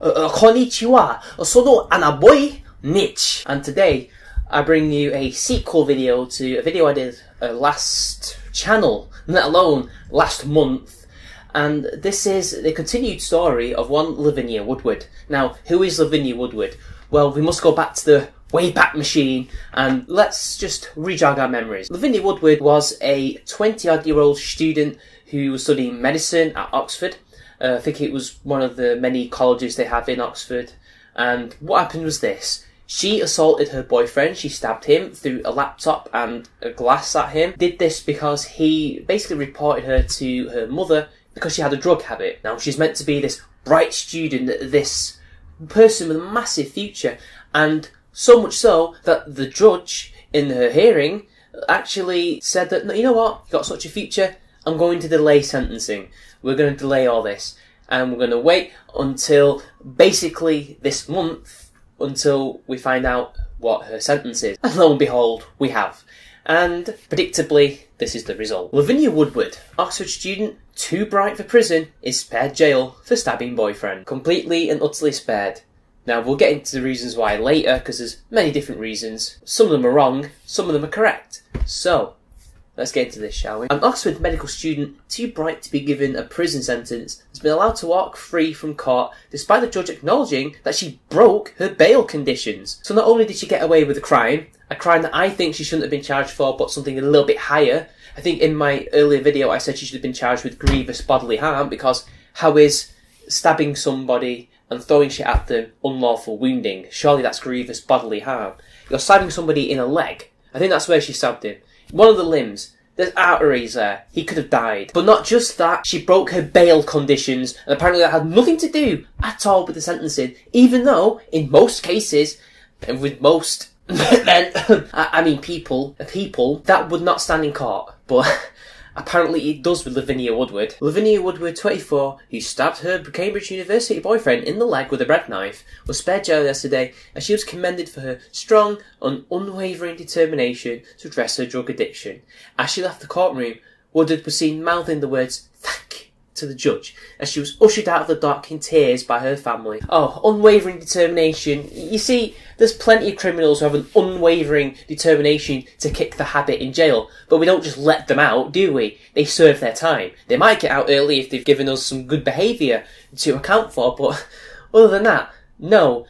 Konnichiwa, sono Anaboy MITCH. And today I bring you a sequel video to a video I did last channel, let alone last month. And this is the continued story of one Lavinia Woodward. Now, who is Lavinia Woodward? Well, we must go back to the Wayback Machine and let's just re-jog our memories. Lavinia Woodward was a 20-odd-year-old student who was studying medicine at Oxford. I think it was one of the many colleges they have in Oxford. And what happened was this. She assaulted her boyfriend. She stabbed him, threw a laptop and a glass at him. Did this because he basically reported her to her mother because she had a drug habit. Now, she's meant to be this bright student, this person with a massive future. And so much so that the judge in her hearing actually said that, no, you know what, you've got such a future, I'm going to delay sentencing. We're going to delay all this. And we're going to wait until basically this month until we find out what her sentence is. And lo and behold, we have. And predictably, this is the result. Lavinia Woodward, Oxford student, too bright for prison, is spared jail for stabbing boyfriend. Completely and utterly spared. Now, we'll get into the reasons why later, because there's many different reasons. Some of them are wrong, some of them are correct. So, let's get into this, shall we? An Oxford medical student, too bright to be given a prison sentence, has been allowed to walk free from court, despite the judge acknowledging that she broke her bail conditions. So not only did she get away with a crime that I think she shouldn't have been charged for, but something a little bit higher. I think in my earlier video I said she should have been charged with grievous bodily harm, because how is stabbing somebody and throwing shit at them unlawful wounding? Surely that's grievous bodily harm. You're stabbing somebody in a leg. I think that's where she stabbed him. One of the limbs. There's arteries there. He could have died. But not just that, she broke her bail conditions, and apparently that had nothing to do at all with the sentencing, even though, in most cases, and with most men, I mean people, that would not stand in court. But apparently it does with Lavinia Woodward. Lavinia Woodward, 24, who stabbed her Cambridge University boyfriend in the leg with a bread knife, was spared jail yesterday as she was commended for her strong and unwavering determination to address her drug addiction. As she left the courtroom, Woodward was seen mouthing the words, "Thank you," to the judge, as she was ushered out of the dock in tears by her family. Oh, unwavering determination. You see, there's plenty of criminals who have an unwavering determination to kick the habit in jail, but we don't just let them out, do we? They serve their time. They might get out early if they've given us some good behaviour to account for, but other than that, no.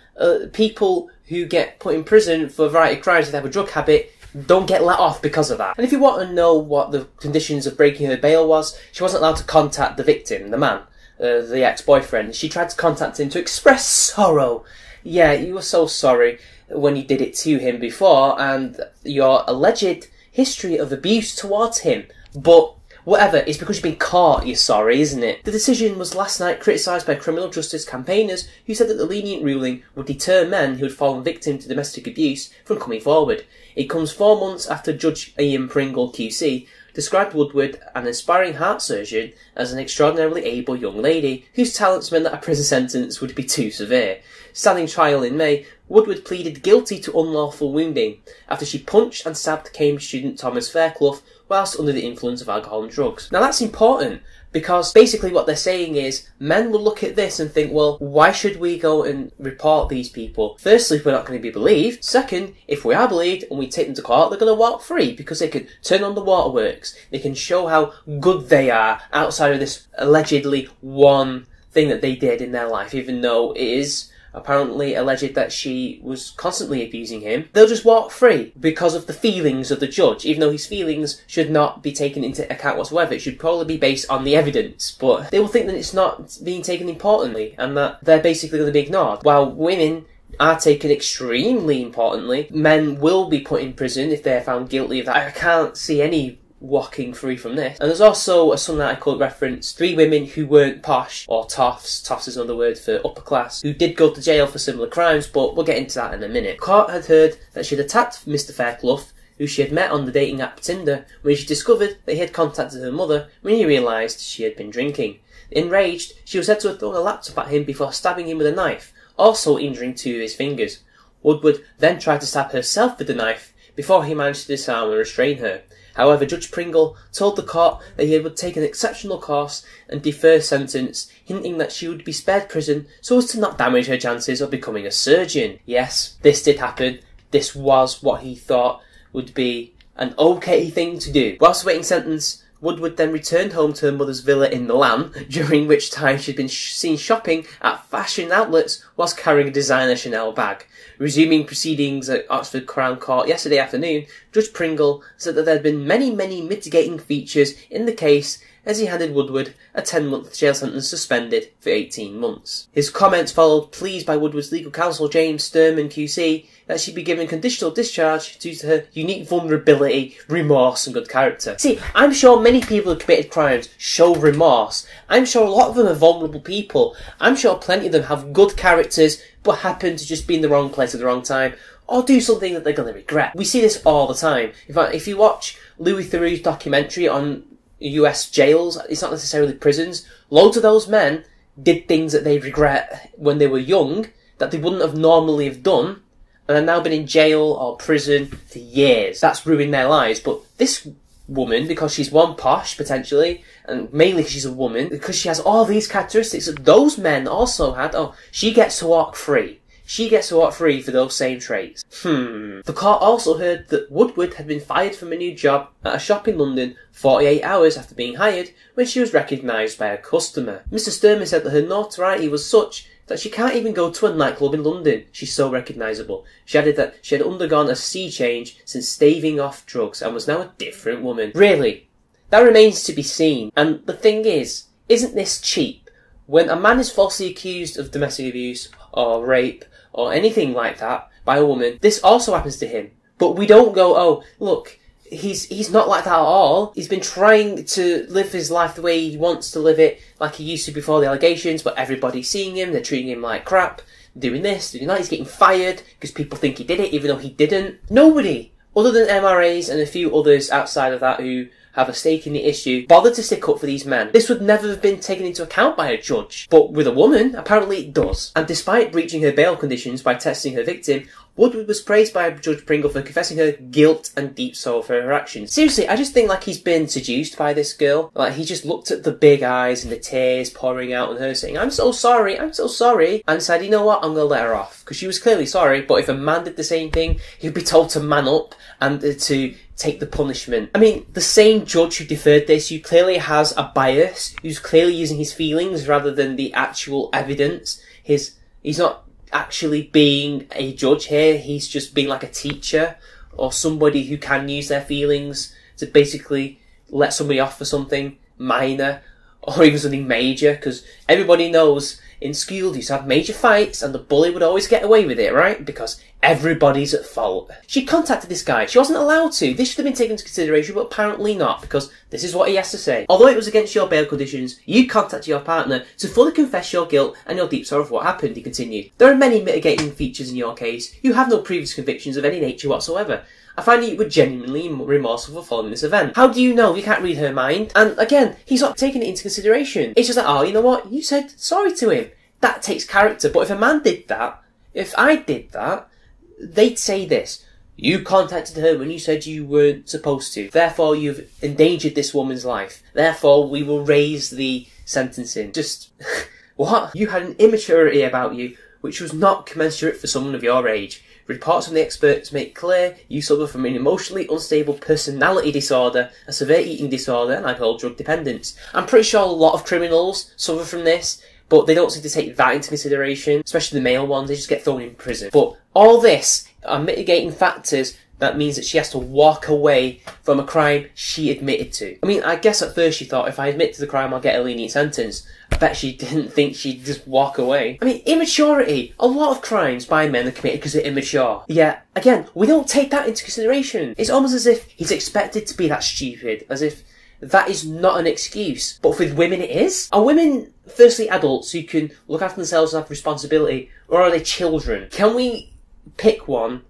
People who get put in prison for a variety of crimes if they have a drug habit don't get let off because of that. And if you want to know what the conditions of breaking her bail was, she wasn't allowed to contact the victim, the man, the ex-boyfriend. She tried to contact him to express sorrow. Yeah, you were so sorry when you did it to him before, and your alleged history of abuse towards him. But whatever, it's because you've been caught you're sorry, isn't it? The decision was last night criticised by criminal justice campaigners who said that the lenient ruling would deter men who had fallen victim to domestic abuse from coming forward. It comes 4 months after Judge Ian Pringle QC described Woodward, an aspiring heart surgeon, as an extraordinarily able young lady whose talents meant that a prison sentence would be too severe. Standing trial in May, Woodward pleaded guilty to unlawful wounding after she punched and stabbed Cambridge student Thomas Fairclough whilst under the influence of alcohol and drugs. Now that's important, because basically what they're saying is men will look at this and think, well, why should we go and report these people? Firstly, if we're not going to be believed. Second, if we are believed and we take them to court, they're going to walk free because they can turn on the waterworks. They can show how good they are outside of this allegedly one thing that they did in their life, even though it is apparently alleged that she was constantly abusing him. They'll just walk free because of the feelings of the judge, even though his feelings should not be taken into account whatsoever. It should probably be based on the evidence, but they will think that it's not being taken importantly and that they're basically going to be ignored, while women are taken extremely importantly. Men will be put in prison if they're found guilty of that. I can't see any walking free from this. And there's also a Sunday article reference 3 women who weren't posh, or toffs is another word for upper class, who did go to jail for similar crimes, but we'll get into that in a minute. Court had heard that she had attacked Mr Fairclough, who she had met on the dating app Tinder, when she discovered that he had contacted her mother when he realised she had been drinking. Enraged, she was said to have thrown a laptop at him before stabbing him with a knife, also injuring 2 of his fingers. Woodward then tried to stab herself with the knife before he managed to disarm and restrain her. However, Judge Pringle told the court that he would take an exceptional course and defer sentence, hinting that she would be spared prison so as to not damage her chances of becoming a surgeon. Yes, this did happen. This was what he thought would be an okay thing to do. Whilst awaiting sentence, Woodward then returned home to her mother's villa in Milan, during which time she'd been seen shopping at fashion outlets whilst carrying a designer Chanel bag. Resuming proceedings at Oxford Crown Court yesterday afternoon, Judge Pringle said that there had been many mitigating features in the case as he handed Woodward a 10-month jail sentence suspended for 18 months. His comments followed pleas by Woodward's legal counsel James Sturman QC that she be given conditional discharge due to her unique vulnerability, remorse and good character. See, I'm sure many people who committed crimes show remorse. I'm sure a lot of them are vulnerable people. I'm sure plenty of them have good characters but happen to just be in the wrong place at the wrong time, or do something that they're going to regret. We see this all the time. In fact, if you watch Louis Theroux's documentary on US jails, it's not necessarily prisons, loads of those men did things that they regret when they were young that they wouldn't have normally have done, and have now been in jail or prison for years. That's ruined their lives. But this woman, because she's one posh potentially, and mainly because she's a woman, because she has all these characteristics that those men also had, she gets to walk free. She gets to walk free for those same traits. The court also heard that Woodward had been fired from a new job at a shop in London 48 hours after being hired when she was recognised by a customer. Mr. Sturman said that her notoriety was such that she can't even go to a nightclub in London. She's so recognisable. She added that she had undergone a sea change since staving off drugs and was now a different woman. Really? That remains to be seen. And the thing is, isn't this cheap? When a man is falsely accused of domestic abuse or rape or anything like that by a woman, this also happens to him. But we don't go, oh, look, he's not like that at all. He's been trying to live his life the way he wants to live it, like he used to before the allegations, but everybody's seeing him, they're treating him like crap, doing this, doing that, he's getting fired because people think he did it even though he didn't. Nobody, other than MRAs and a few others outside of that who have a stake in the issue, bothered to stick up for these men. This would never have been taken into account by a judge. But with a woman, apparently it does. And despite breaching her bail conditions by testing her victim, Woodward was praised by Judge Pringle for confessing her guilt and deep sorrow for her actions. Seriously, I just think like he's been seduced by this girl. Like he just looked at the big eyes and the tears pouring out on her saying, I'm so sorry, and decided, you know what, I'm going to let her off. Because she was clearly sorry, but if a man did the same thing, he'd be told to man up and to take the punishment. I mean, the same judge who deferred this, who clearly has a bias, who's clearly using his feelings rather than the actual evidence. He's not actually being a judge here, he's just being like a teacher or somebody who can use their feelings to basically let somebody off for something minor or even something major, because everybody knows in school you used to have major fights and the bully would always get away with it, right? Because everybody's at fault. She contacted this guy. She wasn't allowed to. This should have been taken into consideration, but apparently not, because this is what he has to say. Although it was against your bail conditions, you contacted your partner to fully confess your guilt and your deep sorrow for what happened, he continued. There are many mitigating features in your case. You have no previous convictions of any nature whatsoever. I find that you were genuinely remorseful for following this event. How do you know? You can't read her mind. And again, he's not taking it into consideration. It's just like, oh, you know what? You said sorry to him. That takes character. But if a man did that, if I did that, they'd say this. You contacted her when you said you weren't supposed to. Therefore, you've endangered this woman's life. Therefore, we will raise the sentencing. Just, what? You had an immaturity about you which was not commensurate for someone of your age. Reports from the experts make clear you suffer from an emotionally unstable personality disorder, a severe eating disorder, and alcohol drug dependence. I'm pretty sure a lot of criminals suffer from this, but they don't seem to take that into consideration, especially the male ones, they just get thrown in prison. But all this are mitigating factors that means that she has to walk away from a crime she admitted to. I mean, I guess at first she thought, if I admit to the crime, I'll get a lenient sentence. I bet she didn't think she'd just walk away. I mean, immaturity. A lot of crimes by men are committed because they're immature. Yeah, again, we don't take that into consideration. It's almost as if he's expected to be that stupid, as if that is not an excuse. But with women it is. Are women, firstly, adults who can look after themselves and have responsibility, or are they children? Can we pick one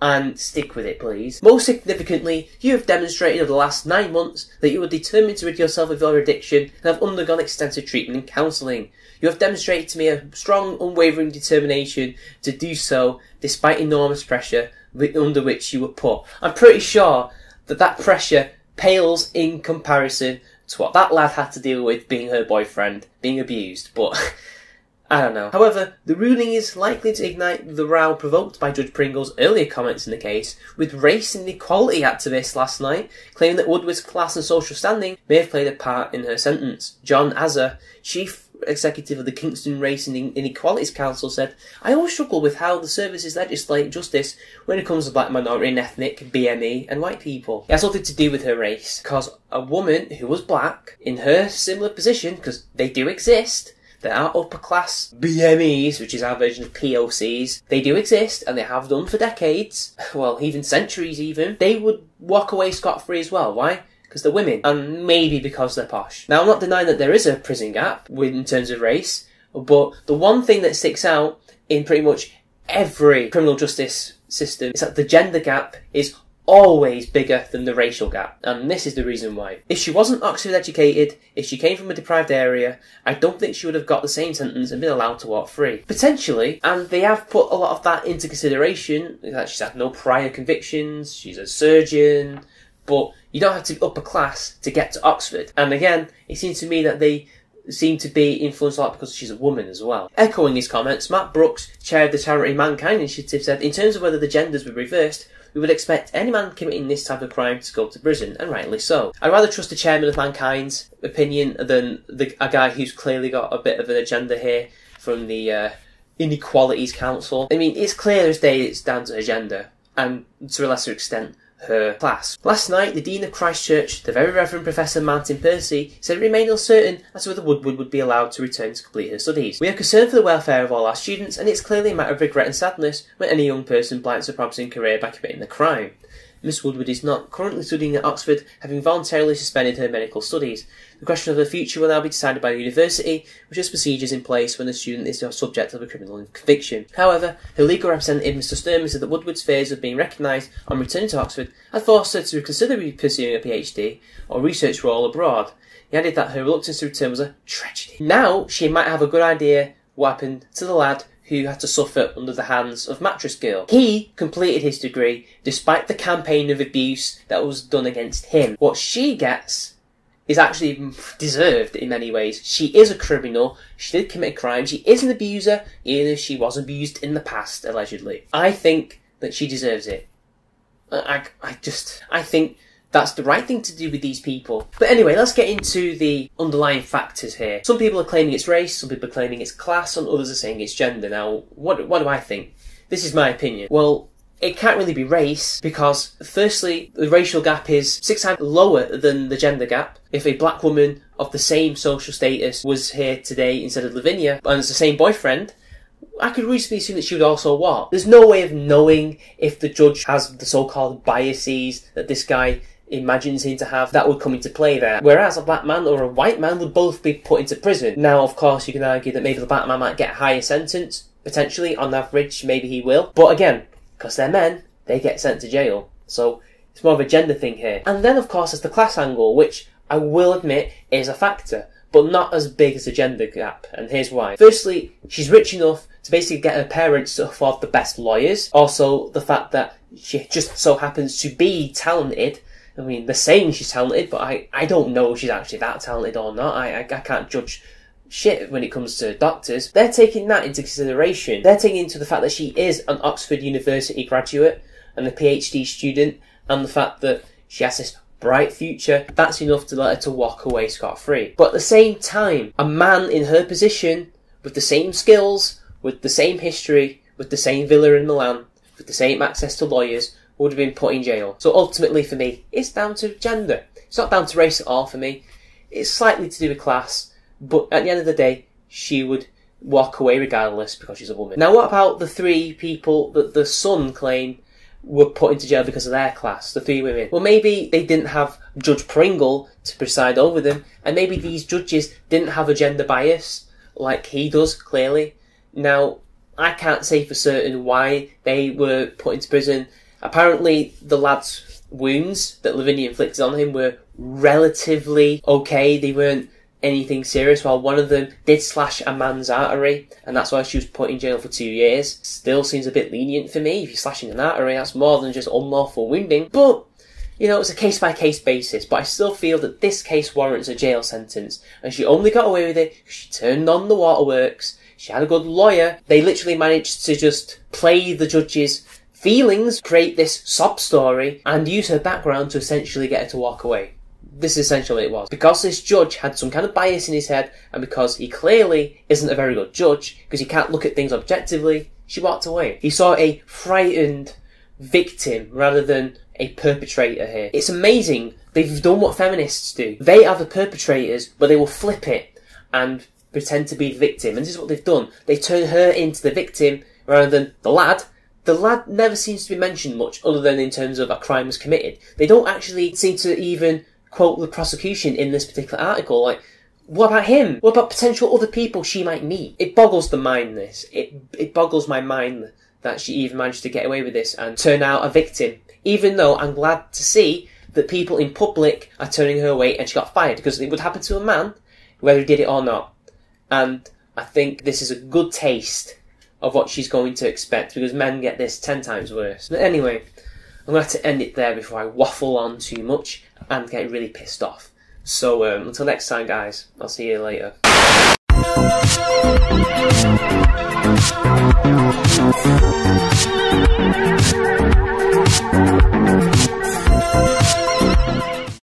and stick with it, please? Most significantly, you have demonstrated over the last 9 months that you are determined to rid yourself of your addiction and have undergone extensive treatment and counselling. You have demonstrated to me a strong, unwavering determination to do so despite enormous pressure under which you were put. I'm pretty sure that pressure pales in comparison to what that lad had to deal with being her boyfriend, being abused, but I don't know. However, the ruling is likely to ignite the row provoked by Judge Pringle's earlier comments in the case, with race and equality activists last night claiming that Woodward's class and social standing may have played a part in her sentence. John Azar, chief executive of the Kingston Race and Inequalities Council, said, "I always struggle with how the services legislate justice when it comes to black, minority and ethnic, BME and white people." It has nothing to do with her race, because a woman who was black, in her similar position, because they do exist, there are upper class BMEs, which is our version of POCs, they do exist and they have done for decades, well, even centuries even, they would walk away scot-free as well. Why? Because they're women, and maybe because they're posh. Now, I'm not denying that there is a prison gap in terms of race, but the one thing that sticks out in pretty much every criminal justice system is that the gender gap is always bigger than the racial gap, and this is the reason why. If she wasn't Oxford educated, if she came from a deprived area, I don't think she would have got the same sentence and been allowed to walk free. Potentially, and they have put a lot of that into consideration, that she's had no prior convictions, she's a surgeon, but you don't have to be upper class to get to Oxford. And again, it seems to me that they seem to be influenced a lot because she's a woman as well. Echoing these comments, Matt Brooks, chair of the charity Mankind Initiative, said, "In terms of whether the genders were reversed, we would expect any man committing this type of crime to go to prison, and rightly so. I'd rather trust the chairman of Mankind's opinion than a guy who's clearly got a bit of an agenda here from the Inequalities Council. I mean, it's clear as day it's down to agenda, and to a lesser extent, her class." Last night, the Dean of Christ Church, the Very Reverend Professor Martin Percy, said it remained uncertain as to whether Woodward would be allowed to return to complete her studies. "We are concerned for the welfare of all our students, and it's clearly a matter of regret and sadness when any young person blinds a promising career by committing a crime. Miss Woodward is not currently studying at Oxford, having voluntarily suspended her medical studies. The question of her future will now be decided by the university, which has procedures in place when the student is the subject of a criminal conviction. However, her legal representative, Mr Sturman, said that Woodward's fears of being recognised on returning to Oxford had forced her to consider pursuing a PhD or research role abroad. He added that her reluctance to return was a tragedy. Now she might have a good idea what happened to the lad who had to suffer under the hands of Mattress Girl. He completed his degree despite the campaign of abuse that was done against him. What she gets is actually deserved in many ways. She is a criminal, she did commit a crime, she is an abuser, even if she was abused in the past, allegedly. I think that she deserves it. I think that's the right thing to do with these people. But anyway, let's get into the underlying factors here. Some people are claiming it's race, some people are claiming it's class, and others are saying it's gender. Now, what do I think? This is my opinion. Well, it can't really be race, because firstly, the racial gap is 6 times lower than the gender gap. If a black woman of the same social status was here today instead of Lavinia, and has the same boyfriend, I could reasonably assume that she would also what? There's no way of knowing if the judge has the so-called biases that this guy imagines him to have. That would come into play there. Whereas a black man or a white man would both be put into prison. Now, of course, you can argue that maybe the black man might get a higher sentence, potentially, on average, maybe he will. But again, because they're men, they get sent to jail. So it's more of a gender thing here. And then, of course, there's the class angle, which I will admit is a factor, but not as big as the gender gap. And here's why. Firstly, she's rich enough to basically get her parents to afford the best lawyers. Also, the fact that she just so happens to be talented. I mean, they're saying she's talented, but I don't know if she's actually that talented or not. I can't judge shit when it comes to doctors. They're taking that into consideration. They're taking into the fact that she is an Oxford University graduate and a PhD student, and the fact that she has this bright future. That's enough to let her to walk away scot-free. But at the same time, a man in her position, with the same skills, with the same history, with the same villa in Milan, with the same access to lawyers, would have been put in jail. So ultimately for me, it's down to gender. It's not down to race at all for me. It's slightly to do with class, but at the end of the day, she would walk away regardless because she's a woman. Now, what about the 3 people that the Sun claim were put into jail because of their class, the 3 women? Well, maybe they didn't have Judge Pringle to preside over them, and maybe these judges didn't have a gender bias like he does, clearly. Now, I can't say for certain why they were put into prison. Apparently, the lad's wounds that Lavinia inflicted on him were relatively okay. They weren't anything serious, while one of them did slash a man's artery, and that's why she was put in jail for 2 years. Still seems a bit lenient for me. If you're slashing an artery, that's more than just unlawful wounding. But you know, it's a case-by-case basis, but I still feel that this case warrants a jail sentence. And she only got away with it because she turned on the waterworks, she had a good lawyer. They literally managed to just play the judge's feelings, create this sob story, and use her background to essentially get her to walk away. This is essentially what it was. Because this judge had some kind of bias in his head, and because he clearly isn't a very good judge, because he can't look at things objectively, she walked away. He saw a frightened victim rather than a perpetrator here. It's amazing. They've done what feminists do. They are the perpetrators, but they will flip it and pretend to be the victim. And this is what they've done. They turn her into the victim rather than the lad. The lad never seems to be mentioned much other than in terms of a crime was committed. They don't actually seem to even quote the prosecution in this particular article. Like, what about him? What about potential other people she might meet? It boggles the mind, this. It boggles my mind that she even managed to get away with this and turn out a victim. Even though I'm glad to see that people in public are turning her away and she got fired, because it would happen to a man whether he did it or not. And I think this is a good taste of what she's going to expect, because men get this 10 times worse. But anyway, I'm going to have to end it there before I waffle on too much and get really pissed off. So until next time, guys, I'll see you later.